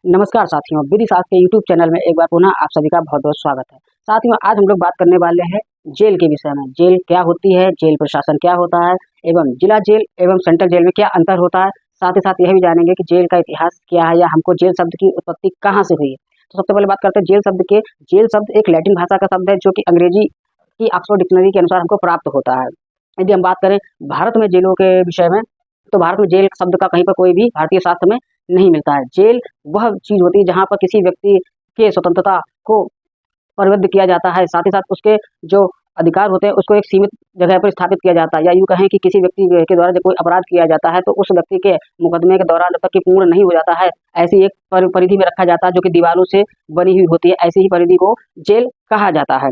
नमस्कार साथियों, विधि शास्त्र के यूट्यूब चैनल में एक बार पुनः आप सभी का बहुत बहुत स्वागत है। साथियों, आज हम लोग बात करने वाले हैं जेल के विषय में। जेल क्या होती है, जेल प्रशासन क्या होता है एवं जिला जेल एवं सेंट्रल जेल में क्या अंतर होता है। साथ ही साथ यह भी जानेंगे कि जेल का इतिहास क्या है या हमको जेल शब्द की उत्पत्ति कहाँ से हुई है। तो सबसे पहले बात करते हैं जेल शब्द के। जेल शब्द एक लैटिन भाषा का शब्द है जो कि अंग्रेजी की ऑक्सफोर्ड डिक्शनरी के अनुसार हमको प्राप्त होता है। यदि हम बात करें भारत में जेलों के विषय में, तो भारत में जेल शब्द का कहीं पर कोई भी भारतीय शास्त्र में नहीं मिलता है। जेल वह चीज होती है जहाँ पर किसी व्यक्ति के स्वतंत्रता को परिबद्ध किया जाता है, साथ ही साथ उसके जो अधिकार होते हैं उसको एक सीमित जगह पर स्थापित किया जाता है, या यूँ कहें कि किसी व्यक्ति के द्वारा जब कोई अपराध किया जाता है तो उस व्यक्ति के मुकदमे के दौरान जब तक कि पूर्ण नहीं हो जाता है, ऐसी एक परिधि में रखा जाता है जो कि दीवारों से बनी हुई होती है। ऐसी ही परिधि को जेल कहा जाता है।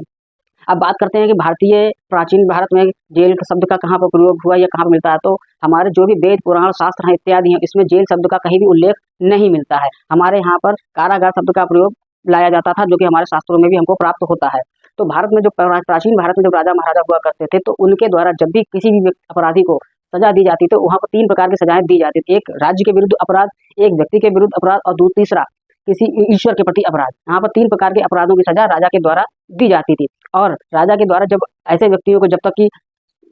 अब बात करते हैं कि भारतीय प्राचीन भारत में जेल शब्द का कहाँ पर प्रयोग हुआ या कहाँ पर मिलता है। तो हमारे जो भी वेद पुराण शास्त्र हैं इत्यादि हैं, इसमें जेल शब्द का कहीं भी उल्लेख नहीं मिलता है। हमारे यहाँ पर कारागार शब्द का प्रयोग लाया जाता था, जो कि हमारे शास्त्रों में भी हमको प्राप्त होता है। तो भारत में जो प्राचीन भारत में जब राजा महाराजा हुआ करते थे, तो उनके द्वारा जब भी किसी भी अपराधी को सजा दी जाती तो वहाँ पर 3 प्रकार की सजाएं दी जाती थी। एक राज्य के विरुद्ध अपराध, एक व्यक्ति के विरुद्ध अपराध और तीसरा किसी ईश्वर के प्रति अपराध। यहाँ पर 3 प्रकार के अपराधों की सजा राजा के द्वारा दी जाती थी। और राजा के द्वारा जब ऐसे व्यक्तियों को जब तक कि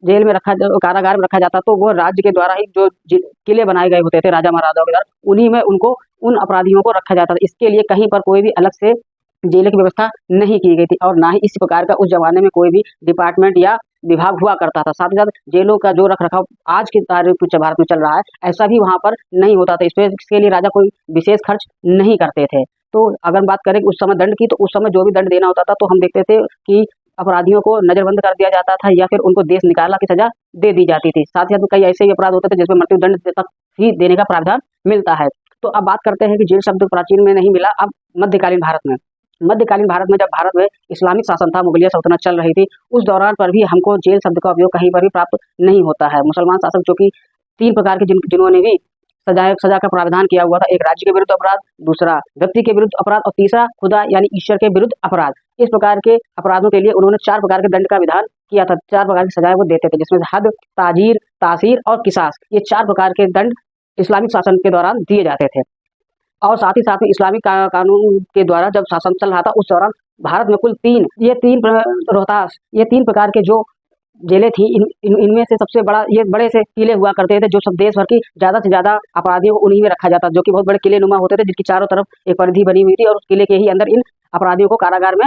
जेल में कारागार में रखा जाता, तो वो राज्य के द्वारा ही जो किले बनाए गए होते थे राजा महाराजाओं के द्वारा, उन्हीं में उनको उन अपराधियों को रखा जाता था। इसके लिए कहीं पर कोई भी अलग से जेल की व्यवस्था नहीं की गई थी, और ना ही इस प्रकार का उस जमाने में कोई भी डिपार्टमेंट या विभाग हुआ करता था। साथ ही साथ जेलों का जो रख रखाव आज की तारीख में भारत में चल रहा है, ऐसा भी वहाँ पर नहीं होता था। इसके लिए राजा कोई विशेष खर्च नहीं करते थे। तो अगर बात करें उस समय दंड की, तो उस समय जो भी दंड देना होता था, तो हम देखते थे कि अपराधियों को नजरबंद कर दिया जाता था या फिर उनको देश निकाला की सजा दे दी जाती थी। साथ ही साथ कई ऐसे ही अपराध होते थे जिसमें मृत्युदंड तक ही देने का प्रावधान मिलता है। तो अब बात करते हैं कि जेल शब्द प्राचीन में नहीं मिला, अब मध्यकालीन भारत में। मध्यकालीन भारत में जब भारत में इस्लामिक शासन था, मुगलिया सल्तनत चल रही थी, उस दौरान पर भी हमको जेल शब्द का उपयोग कहीं पर भी प्राप्त नहीं होता है। मुसलमान शासक जो कि 3 प्रकार के जिन्होंने भी सजा का प्रावधान किया हुआ था, एक राज्य के विरुद्ध अपराध, दूसरा व्यक्ति के विरुद्ध अपराध और तीसरा खुदा यानी ईश्वर के विरुद्ध अपराध। इस प्रकार के अपराधों के लिए उन्होंने 4 प्रकार के दंड का विधान किया था। 4 प्रकार की सजाएं वो देते थे, जिसमें हद, ताजीर, तासीर और किसास, ये 4 प्रकार के दंड इस्लामिक शासन के दौरान दिए जाते थे। और साथ ही साथ में इस्लामिक कानून के द्वारा जब शासन चल रहा था, उस दौरान भारत में कुल 3 रोहतास, ये 3 प्रकार के जो जेलें थी, इनमें से सबसे बड़ा ये बड़े से किले हुआ करते थे, जो सब देश भर की ज़्यादा से ज़्यादा अपराधियों को उन्हीं में रखा जाता, जो कि बहुत बड़े किले नुमा होते थे, जिनकी चारों तरफ एक परिधि बनी हुई थी, और उस किले के ही अंदर इन अपराधियों को कारागार में